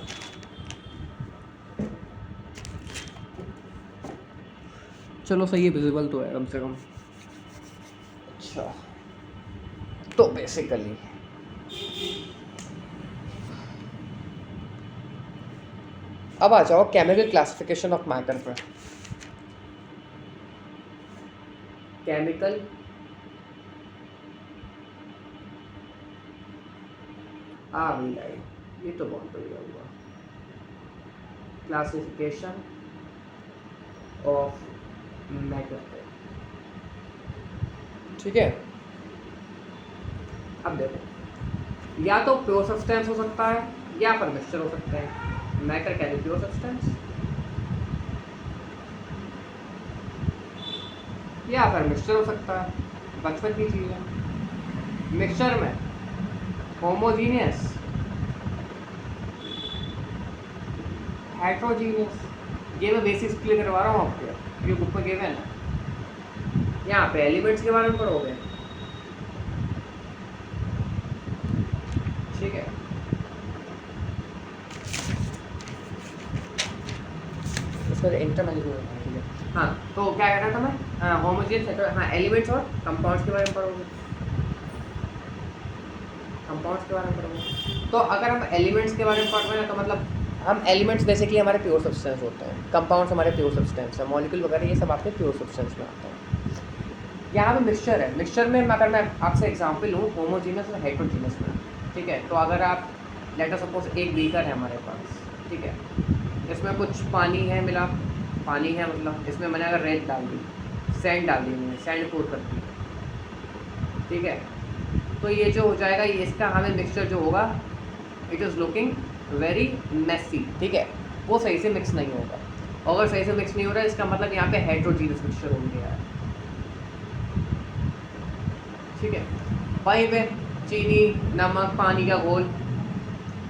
चलो सही है, विजिबल तो है कम से कम। अच्छा, तो बेसिकली अब आ जाओ केमिकल क्लासिफिकेशन ऑफ मैटर पर। केमिकल लाइट, ये तो बहुत बढ़िया हुआ। क्लासिफिकेशन ऑफ मैटर, ठीक है। अब देखो, या तो प्योर सब्सटेंस हो सकता है या फिर मिक्सचर हो सकता है। Matter can be pure substance या फिर मिक्सचर हो सकता है। बचपन की चीज़ है। मिक्सचर में होमोजीनियस, हेट्रोजीनियस। ये मैं बेसिक्स क्लियर करवा रहा हूँ आपको, ये बुक में गिवन है। यहाँ पे एलिमेंट्स के बारे में पढ़ोगे, ठीक है। उसका इंटरमोलिकुलर, ठीक है। हाँ, तो क्या कह रहा था मैं, होमोजीनियस, हाँ, एलिमेंट्स और कंपाउंड्स के बारे में पढ़ोगे, कंपाउंड्स के बारे में पढ़ोगे। तो अगर हम एलिमेंट्स के बारे में पढ़ रहे हैं तो मतलब हम एलिमेंट्स बेसिकली हमारे प्योर सब्सटेंस होते हैं, कंपाउंड्स हमारे प्योर सब्सटेंस है, मॉलिक्यूल वगैरह ये सब आपके प्योर सब्सटेंस में आते हैं। यहाँ पे मिक्सचर है, मिक्सचर में अगर मैं आपसे एग्जांपल लूँ होमोजीनियस और हेट्रोजीनियस में, ठीक है। तो अगर आप लेट अस सपोज एक बीकर है हमारे पास, ठीक है, इसमें कुछ पानी है मिला, पानी है मतलब इसमें मैंने अगर रेत डाल दी, सैंड डाल दी, मैंने सैंड पोर कर दी, ठीक है। तो ये जो हो जाएगा, ये इसका हमें मिक्सचर जो होगा, it is looking very messy, ठीक है, वो सही से मिक्स नहीं होगा। अगर सही से मिक्स नहीं हो रहा है, इसका मतलब यहाँ पे हेट्रोजीनियस मिक्सचर हो गया है, ठीक है। वहीं पे चीनी, नमक, पानी का घोल,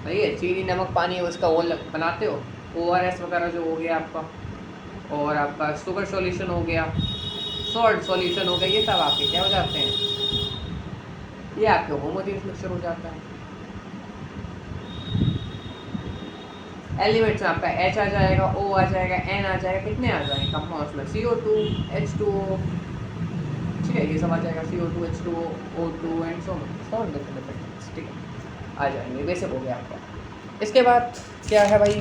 सही है, चीनी, नमक, पानी उसका घोल बनाते हो, ORS वगैरह जो हो गया आपका, और आपका शुगर सॉल्यूशन हो गया, सॉल्ट सॉल्यूशन हो गया, ये सब आपके क्या हो जाते हैं, ये आपके होमोजीनियस मिक्सचर हो जाता है। एलिमेंट्स में आपका H आ जाएगा, O आ जाएगा, N आ जाएगा, कितने आ जाएंगे कंपाउंड्स में, CO2, H2O, ठीक है, ये सब आ जाएगा, CO2, H2O, O2 and so on, different, ठीक है, आ जाएंगे, बेसिक हो गया आपका। इसके बाद क्या है भाई,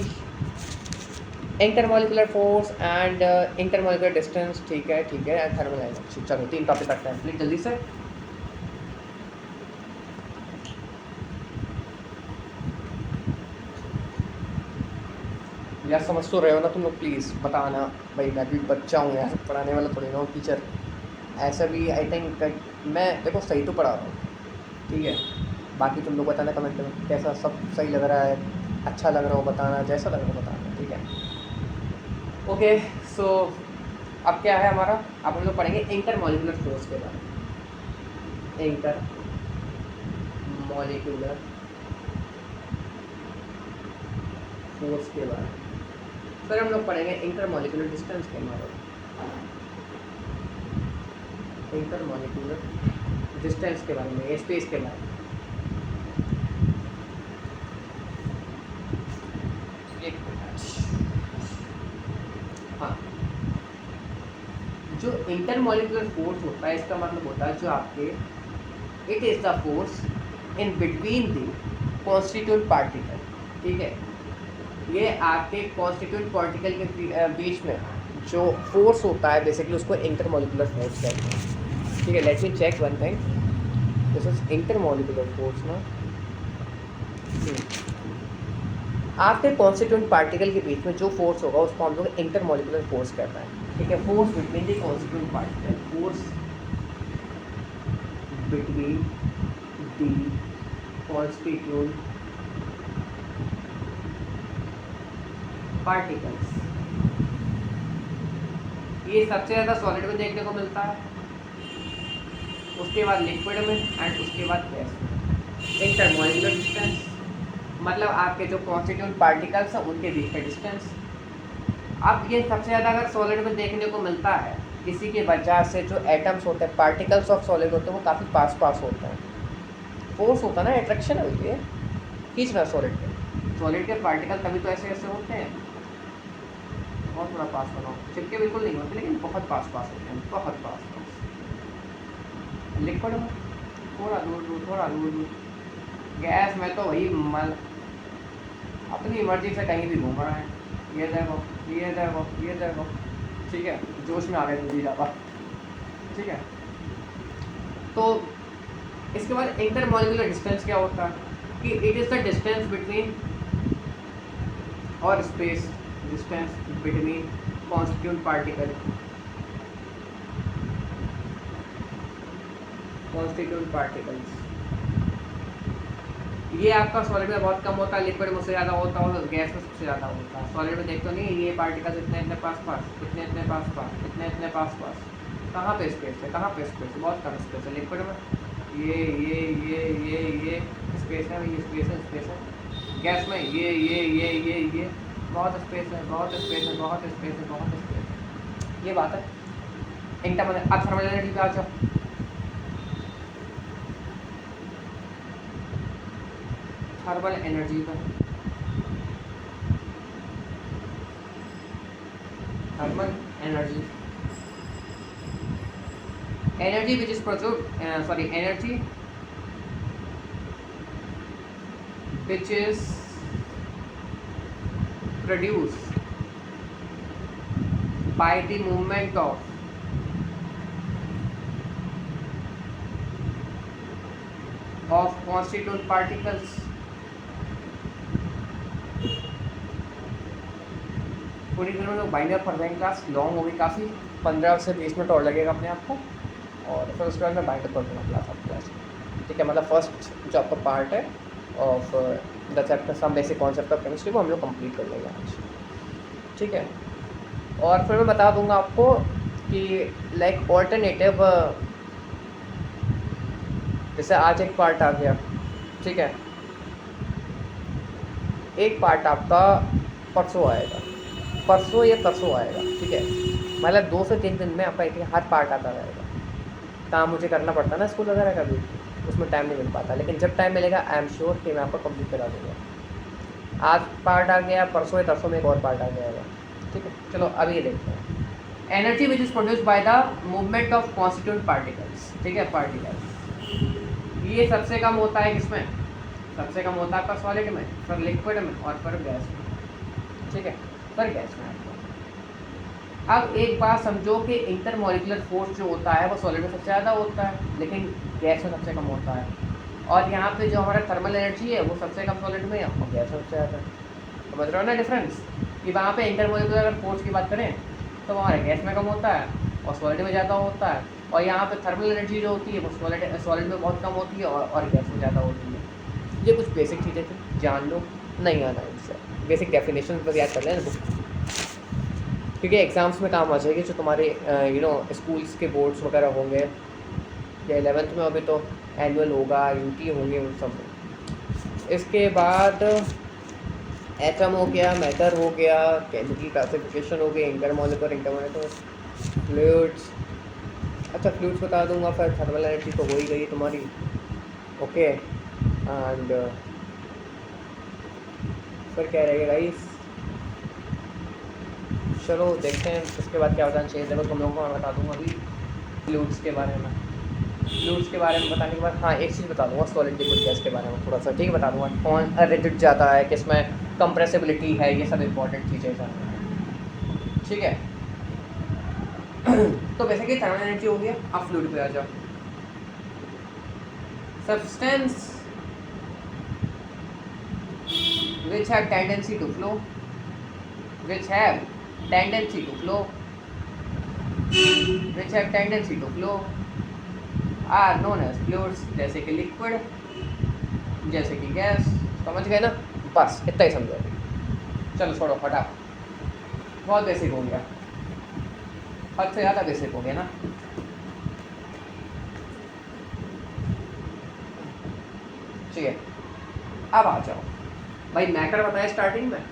intermolecular force and intermolecular distance, ठीक है, ठीक है, थर्मल एनर्जी। चलो 3 टॉपिक करते हैं प्लीज जल्दी से। यार समझ तो रहे हो ना तुम लोग, प्लीज़ बताना भाई, मैं भी बच्चा हूँ यार, पढ़ाने वाला थोड़ी ना हूँ टीचर, ऐसा भी आई थिंक मैं देखो सही तो पढ़ा रहा हूँ, ठीक है। बाकी तुम लोग बताना कमेंट में कैसा सब सही लग रहा है, अच्छा लग रहा हो बताना, जैसा लग रहा हो बताना, ठीक है। ओके, सो अब क्या है हमारा, अब हम लोग पढ़ेंगे इंटरमोलिकुलर फोर्स के बारे में, इंटरमोलिकुलर फोर्स के बारे में। फिर हम लोग पढ़ेंगे इंटरमोलिकुलर डिस्टेंस के बारे में, इंटरमोलिकुलर डिस्टेंस के बारे में, स्पेस के बारे में। एक मिनट, हाँ, जो इंटरमोलिकुलर फोर्स होता है, इसका मतलब होता है जो आपके, it is the force in between the constituent particle, ठीक है। ये आपके कॉन्स्टिट्यूएंट पार्टिकल के बीच में जो फोर्स होता है बेसिकली उसको इंटरमोलिकुलर फोर्स कहते हैं, ठीक है। Let me check one thing, this is intermolecular force ना, आपके कॉन्स्टिट्यूएंट पार्टिकल के बीच में जो फोर्स होगा उसको हम लोग इंटरमोलिकुलर फोर्स कहता है, ठीक है। Force between the constituent particle, force between the constituent particles, ये सबसे ज़्यादा सॉलिड में देखने को मिलता है, उसके बाद लिक्विड में एंड उसके बाद गैस में। इंटरमोलिकुलर डिस्टेंस मतलब आपके जो कॉन्स्टिट्यूएंट पार्टिकल्स हैं उनके बीच का डिस्टेंस। अब ये सबसे ज़्यादा अगर सॉलिड में देखने को मिलता है, इसी के वजह से जो एटम्स होते हैं, पार्टिकल्स ऑफ सॉलिड होते हैं, वो काफ़ी पास पास होते हैं। फोर्स होता है ना, अट्रैक्शन होती है, खींचना सॉलिड के पार्टिकल तभी तो ऐसे ऐसे होते हैं, बहुत थोड़ा पास बनाओ, चिपके बिल्कुल नहीं होते लेकिन बहुत पास पास होते हैं, बहुत पास पास। लिक्विड में थोड़ा दूर दूर, थोड़ा दूर दूर। गैस में तो वही अपनी मर्जी से कहीं भी घूम रहा है, ये देखो, ये देखो, ये देखो, ठीक है, जोश में आ गए जल्दी ज़्यादा, ठीक है। तो इसके बाद इंटरमोलिकुलर डिस्टेंस क्या होता है कि it is the distance between और space, distance between constituent particle, constituent particles. ये आपका सॉलिड में बहुत कम होता है, लिक्विड में उससे ज़्यादा होता है और गैस में सबसे ज़्यादा होता है। सॉलिड में देखते नहीं ये पार्टिकल्स इतने इतने पास पास, इतने इतने पास पास, इतने इतने पास पास, कहाँ पे स्पेस है, कहाँ पे स्पेस है, बहुत कम स्पेस है। लिक्विड में ये स्पेस है, ये स्पेस है। गैस में ये बहुत स्पेस है, बहुत स्पेस है, बहुत स्पेस है, बहुत स्पेस है। ये बात है। इंटरनल अब थर्मल एनर्जी पे आ जाओ। थर्मल एनर्जी पर, thermal energy, energy which is produced energy which is produced by the movement of constituent particles। पूरी दिनों में बाइंडर पढ़ रहे हैं, क्लास लॉन्ग होगी काफ़ी, 15 से 20 मिनट और लगेगा अपने आप को, और फिर उसके बाद मैं बाइंडर कर दूँगा क्लास आपके क्लास। ठीक है, मतलब फर्स्ट जो आपका पार्ट है of the chapter some basic concept of chemistry वो हम लोग कंप्लीट कर लेंगे आज। ठीक है, और फिर मैं बता दूंगा आपको कि लाइक ऑल्टरनेटिव, जैसे आज एक पार्ट आ गया, ठीक है, एक पार्ट आपका परसों आएगा, परसों या तरसों आएगा। ठीक है, मतलब 2 से 3 दिन में आपका एक हर पार्ट आता रहेगा। काम मुझे करना पड़ता है ना स्कूल वगैरह का भी, उसमें टाइम नहीं मिल पाता, लेकिन जब टाइम मिलेगा आई एम श्योर कि मैं आपको कंप्लीट करा दूँगा। आज पार्ट आ गया, परसों या तरसों में एक और पार्ट आ जाएगा। ठीक है, चलो अभी ये देखते हैं। Energy which is produced by the movement of constituent particles. ठीक है, पार्टिकल्स ये सबसे कम होता है किसमें? सबसे कम होता है आपका सॉलिड में, फिर लिक्विड में, और फिर गैस में। ठीक है, फिर गैस में। अब एक बात समझो कि इंटरमॉलिकुलर फोर्स जो होता है वो सॉलिड में सबसे ज़्यादा होता है, लेकिन गैस में सबसे कम होता है। और यहाँ पे जो हमारा थर्मल एनर्जी है वो सबसे कम सॉलिड में है और गैस में सबसे ज़्यादा है। समझ रहे हो ना डिफरेंस? कि वहाँ पे इंटरमॉलिकुलर अगर फोर्स की बात करें तो हमारे गैस में कम होता है और सॉलिड में ज़्यादा होता है, और यहाँ पे थर्मल एनर्जी जो होती है वो सॉलिड में बहुत कम होती है और गैस में ज़्यादा होती है। ये कुछ बेसिक चीज़ें थी, जान लो, नहीं आना इनसे, बेसिक डेफिनेशन पर याद कर लें बुक, क्योंकि एग्ज़ाम्स में काम आ जाएगी। जो तुम्हारे स्कूल्स के बोर्ड्स वगैरह होंगे या 11th में, अभी तो एनुअल होगा, यूटी होंगे, उन सब में। इसके बाद एटम हो गया, मैटर हो गया, केमिकल क्लासिफिकेशन हो गई, इंटरमॉलिकुलर फ्लूइड्स। अच्छा, फ्लूइड्स बता दूंगा, फिर थर्मल एनर्जी तो हो ही गई तुम्हारी। ओके, एंड फिर क्या रहेगा गाइस? चलो देखते हैं उसके बाद क्या बताना चाहिए। देखो तुम लोगों को मैं बता दूंगा अभी फ्लूइड्स के बारे में। फ्लूइड्स के बारे में बताने के बाद हाँ एक चीज़ बता दूंगा, सॉलिड लिक्विड गैस के बारे में थोड़ा सा, ठीक है, बता दूंगा कौन रिजिड जाता है, किसमें कंप्रेसिबिलिटी है, ये सब इंपॉर्टेंट चीज़ें हैं। ठीक है, तो बेसिकली थर्मल एनर्जी हो गया। अब फ्लूइड पे आ जाओ। Substance which have tendency to flow, which have tendency to flow, which have tendency to flow are known as fluids। जैसे कि लिक्विड, जैसे कि गैस। समझ गए ना? बस इतना ही समझो। चलो छोड़ो, हटा, बहुत बेसिक हो गया, हद से ज़्यादा बेसिक हो गया ना। ठीक है, अब आ जाओ भाई। मैटर बताया स्टार्टिंग में,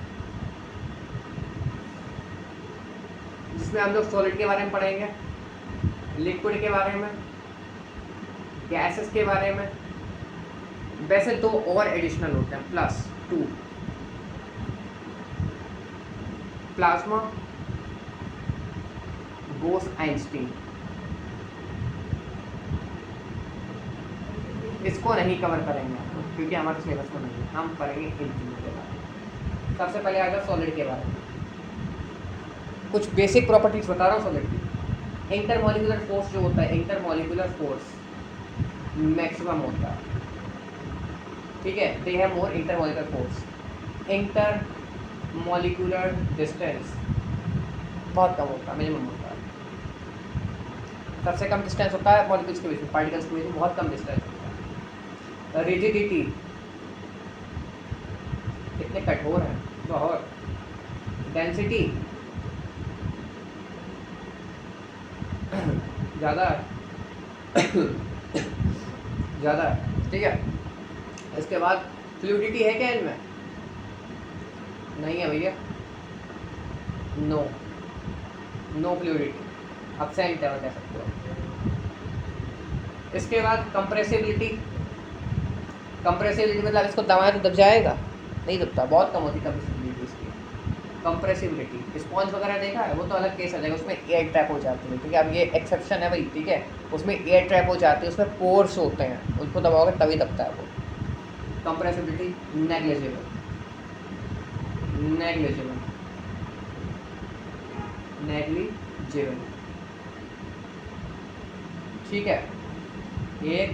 जिसमें हम लोग सॉलिड के बारे में पढ़ेंगे, लिक्विड के बारे में, गैसेस के बारे में। वैसे 2 और एडिशनल होते हैं, +2, प्लाज्मा, बोस-आइंस्टीन। इसको नहीं कवर करेंगे क्योंकि हमारे सिलेबस में नहीं है, हम पढ़ेंगे इन चीज़ों के बारे में। सबसे पहले आएगा सॉलिड के बारे में, कुछ बेसिक प्रॉपर्टीज बता रहा हूँ सॉलिड की। इंटरमॉलिकुलर फोर्स जो होता है, इंटरमॉलिकुलर फोर्स मैक्सिमम होता है। ठीक है, they have more intermolecular force. Intermolecular distance बहुत कम होता है, मिनिमम होता है। सबसे कम डिस्टेंस होता है मॉलिक्यूल्स के बीच में, पार्टिकल्स के बीच में बहुत कम डिस्टेंस होता है। रिजिडिटी, कितने कठोर हैं, बहुत। डेंसिटी ज़्यादा ज़्यादा है, ठीक है। इसके बाद फ्लूइडिटी है क्या इनमें? नहीं है भैया, नो, नो फ्लूइडिटी, अब्सेंट है कह सकते हो। इसके बाद कंप्रेसिबिलिटी, कंप्रेसिबिलिटी मतलब इसको दबाएं तो दब जाएगा? नहीं दबता, बहुत कम होती कंप्रेसिबिलिटी इसकी। कंप्रेसिबिलिटी स्पॉन्ज वगैरह देखा है, वो तो अलग केस आ जाएगा, उसमें एयर ट्रैप हो जाती है, ठीक है। अब ये एक्सेप्शन है भाई, ठीक है, उसमें एयर ट्रैप हो जाती है, उसमें पोर्स होते हैं, उनको दबाओगे तभी दबता है वो। कंप्रेसिबिलिटी नेग्लिजिबल, नेग्लिजिबल, नेग्लिजिबल, ठीक है। 1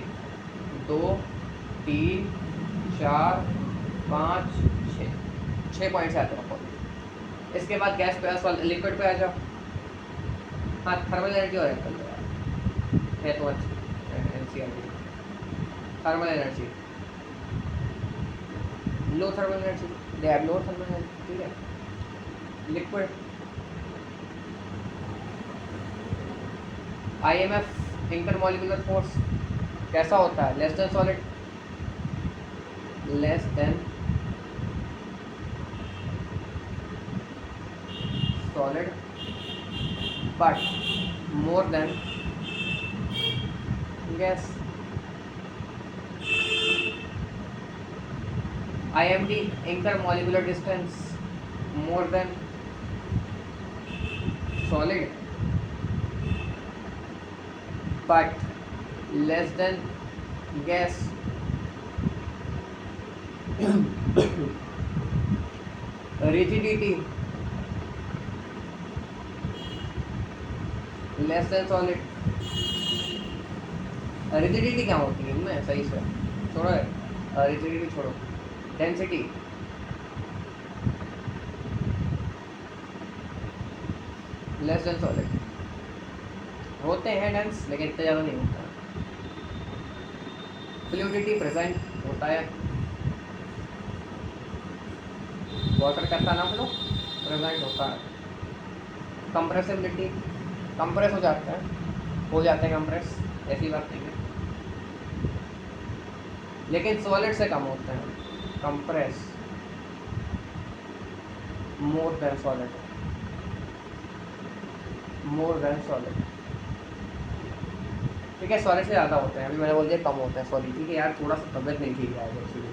2 3 4 5 6 पॉइंट्स आते हैं। इसके बाद गैस पे लिक्विड पे आ जाओ। हाँ, थर्मल एनर्जी और है तो अच्छा, thermal energy, low thermal energy, they have low thermal energy, ठीक है। लिक्विड, IMF इंटरमॉलिक्यूलर फोर्स कैसा होता है? Less than solid, less than solid but more than gas. IMD intermolecular distance more than solid but less than gas. Rigidity less than solid. Rigidity क्या होती है इनमें? सही से छोड़ो, रिजिडिटी छोड़ो। डेंसिटी, लेस देन सॉलिड, होते हैं डेंस लेकिन इतना ज़्यादा नहीं होता। फ्लूइडिटी प्रेजेंट होता है, वाटर का नाम लो, प्रेजेंट होता है। कंप्रेसिबिलिटी, कंप्रेस हो जाते हैं कंप्रेस, ऐसी बात नहीं है, लेकिन सॉलिड से कम होते हैं। Compress more than solid, more than solid, ठीक है। सॉलिड से ज़्यादा होते हैं, अभी मैंने बोल दिया कम होते हैं सॉलिड, ठीक है यार, थोड़ा सा तबियत नहीं ठीक है एक्चुअली।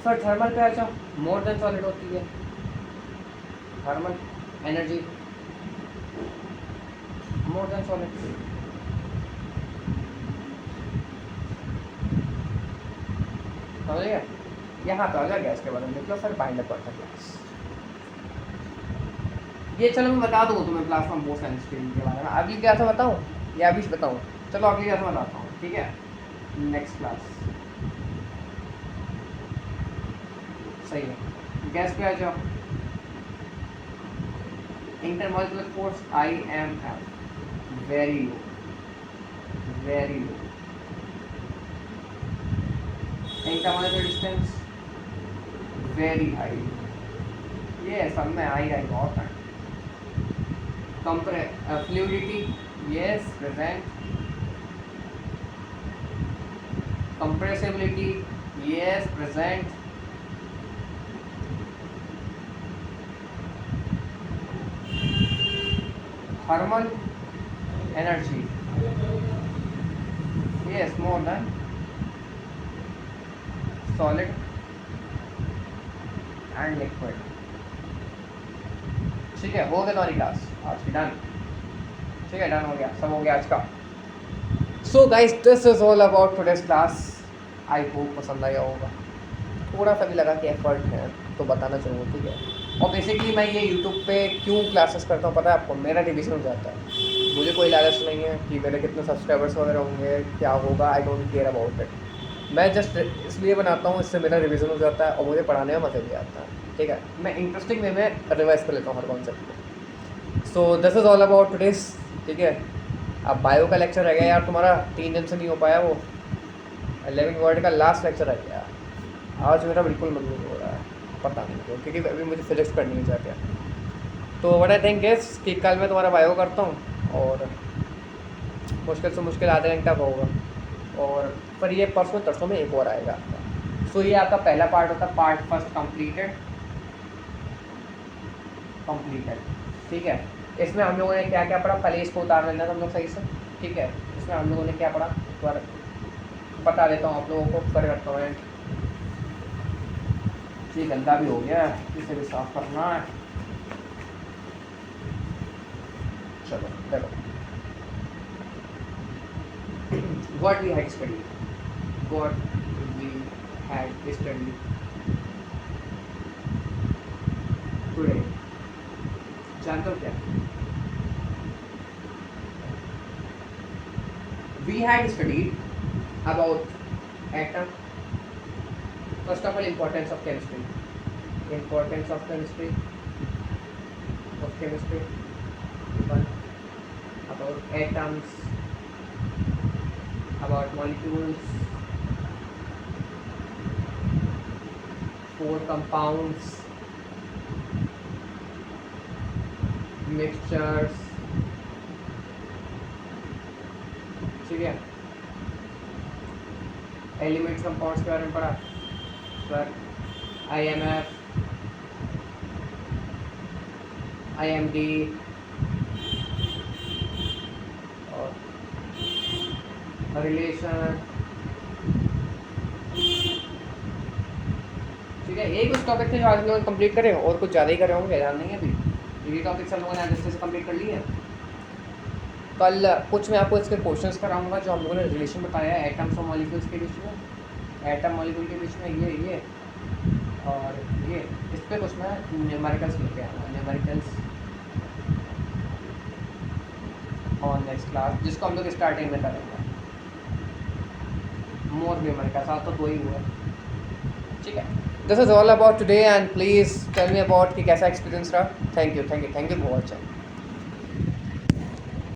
फिर थर्मल पे आ जाओ, मोर देन सॉलिड होती है thermal energy, more than solid. समझ गया? यहाँ पे आ गया गैस के बारे में निकलो, फिर बाइंड अप करता क्लास। ये चलो मैं बता दूँ तुम्हें प्लाज्मा बोस एंड स्ट्रीम के बारे में। अगली क्लास में बताऊँ या अभी बताऊँ? चलो अगली क्लास में बताता हूँ, ठीक है। नेक्स्ट क्लास सही है। गैस पे आ जाओ, intermolecular force IMF very low, very low. Intermolecular distance very high, ये सब में हाई हाई बहुत है। Fluidity yes present, compressibility yes present, thermal energy yes more than solid and liquid, ठीक है। हो गया तुम्हारी क्लास आज की, डन, ठीक है, डन हो गया, सब हो गया आज का। So guys this is all about today's class, I hope पसंद आया होगा। थोड़ा सा भी लगा कि एफर्ट है तो बताना चाहूँगा, ठीक है। और बेसिकली मैं ये यूट्यूब पे क्यों क्लासेस करता हूँ पता है आपको? मेरा रिविजन हो जाता है, मुझे कोई लालच नहीं है कि मेरे कितने सब्सक्राइबर्स वगैरह होंगे, क्या होगा, I don't care about it. मैं जस्ट इसलिए बनाता हूँ, इससे मेरा रिविजन हो जाता है और मुझे पढ़ाने में मज़ा भी आता है, ठीक है। मैं इंटरेस्टिंग वे में रिवाइज कर लेता हूँ हर कॉन्सेप्ट को। So this is all about today's, ठीक है। अब बायो का लेक्चर रह गया यार तुम्हारा, 3 दिन से नहीं हो पाया वो, 11 वर्ड का लास्ट लेक्चर रह गया। आज मेरा बिल्कुल मन नहीं हो रहा है, पता नहीं क्यों, क्योंकि अभी मुझे फिजिक्स करनी है जाके। तो व्हाट आई थिंक इज कि कल मैं तुम्हारा बायो करता हूँ और मुश्किल से मुश्किल आधा घंटा का होगा, और पर ये परसों तरसों में एक और आएगा आपका। सो ये आपका पहला पार्ट होता है, पार्ट फर्स्ट कंप्लीटेड। ठीक है। इसमें हम लोगों ने क्या क्या पढ़ा, पहले इसको उतार लेना था हम लोग सही से। ठीक है, इसमें हम लोगों ने क्या पढ़ा पर बता देता हूँ आप लोगों को, कर करता हूँ। ये गंदा भी हो गया, इसे भी साफ करना है। चलो देखो, what we had studied, what we had studied today, जानते हो क्या? We had studied about atom. First of all, importance of chemistry. Importance of chemistry. One, about atoms, about molecules, 4 compounds, mixtures. ठीक है, एलिमेंट्स कंपाउंड्स के बारे में पढ़ा पर IMF, IMD और रिलेशन। ठीक है, एक उस टॉपिक थे जो आज लोग कंप्लीट करें, और कुछ ज़्यादा ही करे होंगे, ध्यान नहीं है अभी। ये टॉपिक सब लोगों ने आज अच्छे से कंप्लीट कर लिए हैं। कल कुछ मैं आपको इसके क्वेश्चंस कराऊंगा जो हम लोगों ने रिलेशन बताया है एटम्स और मॉलिक्यूल्स के बीच में, एटम मॉलिक्यूल के बीच में, ये और ये, इस पर कुछ मैं न्यूमेरिकल्स लेके आऊँगा, न्यूमेरिकल्स और नेक्स्ट क्लास, जिसको हम लोग स्टार्टिंग में करेंगे। मोर न्यूमेरिकल्स, आज तो 2 ही हुए। ठीक है, this is all about today and please tell me about कि कैसा एक्सपीरियंस रहा। Thank you for watching.